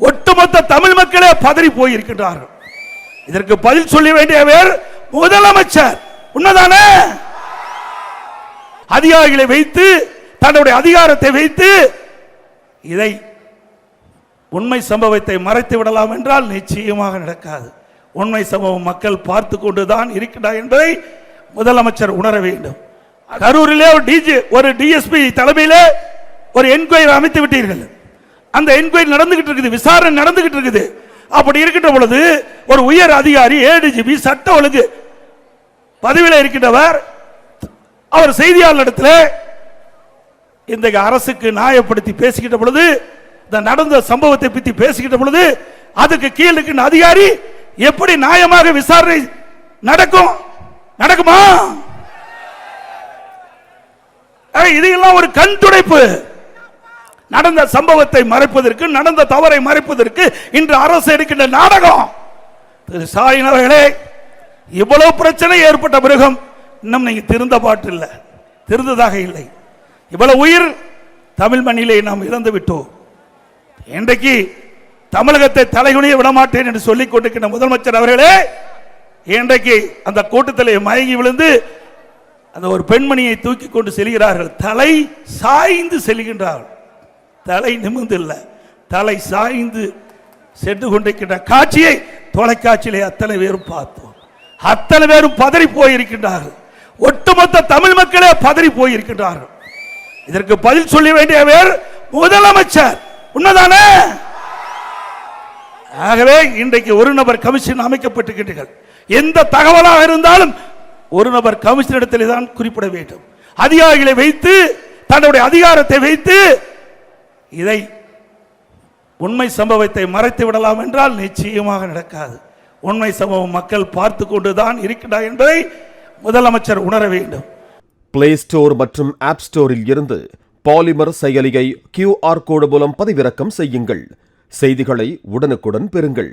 ஒட்டுமொத்த தமிழ் மக்களே பதறி போயிருக்கின்றார்கள். இதற்கு பதில் சொல்ல வேண்டியவர் முதலமைச்சர். உண்மைதானே? அதிகாரிகளை வைத்து, தன்னுடைய அதிகாரத்தை வைத்து இதை உண்மை சம்பவத்தை மறைத்து விடலாம் என்றால் நிச்சயமாக நடக்காது. உண்மை சம்பவம் மக்கள் பார்த்து கொண்டுதான் இருக்கின்றார் என்பதை முதலமைச்சர் உணர வேண்டும். கரூரிலே ஒரு டிஎஸ்பி தலைமையிலே ஒரு என்கொயரி அமைத்து விட்டீர்கள். அந்த என்கொயரி நடந்துகிட்டு இருக்குது, விசாரணை நடந்துகிட்டு இருக்குது. அப்படி இருக்கின்ற பொழுது ஒரு உயர் அதிகாரி ஏடிஜிபி சட்ட ஒழுங்கு பதவியில் இருக்கின்றவர் அவர் செய்தியாளரிடத்தில் இந்த அரசுக்கு நியாயப்படுத்தி பேசுகின்ற பொழுது, இந்த நடந்த சம்பவத்தை பற்றி பேசுகின்ற பொழுது, அதுக்கு கீழ் இருக்கின்ற அதிகாரி எப்படி நியாயமாக விசாரணை நடக்குமா? இதெல்லாம் ஒரு கண் துடைப்பு. நடந்த சம்பவத்தை மறைப்பதற்கு, நடந்த தவறை மறைப்பதற்கு இன்று அரசு எடுக்கின்ற நாடகம். திரு ஸ்டாலின் அவர்களே, இவ்வளவு பிரச்சனை ஏற்பட்ட பிறகும் இன்னும் நீங்க திருந்த பாட்டில்லை, திருந்ததாக இல்லை. இவ்வளவு உயிர் தமிழ் மண்ணிலே நாம் இழந்து விட்டோம். இன்றைக்கு தமிழகத்தை தலைகுனிய விடமாட்டேன் என்று சொல்லிக் கொண்டிருக்கின்ற முதலமைச்சர் அவர்களே, இன்றைக்கு அந்த கூட்டத்திலே மயங்கி விழுந்து அந்த ஒரு பெண்மணியை தூக்கி கொண்டு செல்கிறார்கள். தலை சாய்ந்து செல்கின்றார்கள். தலை நிமிர்ந்து இல்லை, தலை சாய்ந்து சென்று கொண்டிருக்கின்ற காட்சியை தொலைக்காட்சியிலே அத்தனை பேரும் பார்த்தோம். அத்தனை பேரும் பதறி போயிருக்கின்றார்கள். ஒட்டுமொத்த தமிழ் மக்களே பதறி போயிருக்கின்றார்கள். இதற்கு பதில் சொல்ல வேண்டியவர் முதலமைச்சர். உண்மைதானே? ஆகவே இன்றைக்கு ஒரு நபர் கமிஷன் அமைக்கப்பட்டிருக்கின்றீர்கள். எந்த தகவலாக இருந்தாலும் ஒரு நபர் கமிஷன் இடத்திலே தான் குறிப்பிட வேண்டும். அதிகாரிகளை வைத்து, தன்னுடைய அதிகாரத்தை வைத்து இதை உண்மை சம்பவத்தை மறைத்து விடலாம் என்றால் நிச்சயமாக நடக்காது. உண்மை சம்பவம் மக்கள் பார்த்து கொண்டுதான் இருக்கின்றார் என்பதை முதலமைச்சர் உணர வேண்டும். பிளே ஸ்டோர் மற்றும் ஆப் ஸ்டோரில் இருந்து பாலிமர் செயலியை QR கோடு மூலம் பதிவிறக்கம் செய்யுங்கள். செய்திகளை உடனுக்குடன் பெறுங்கள்.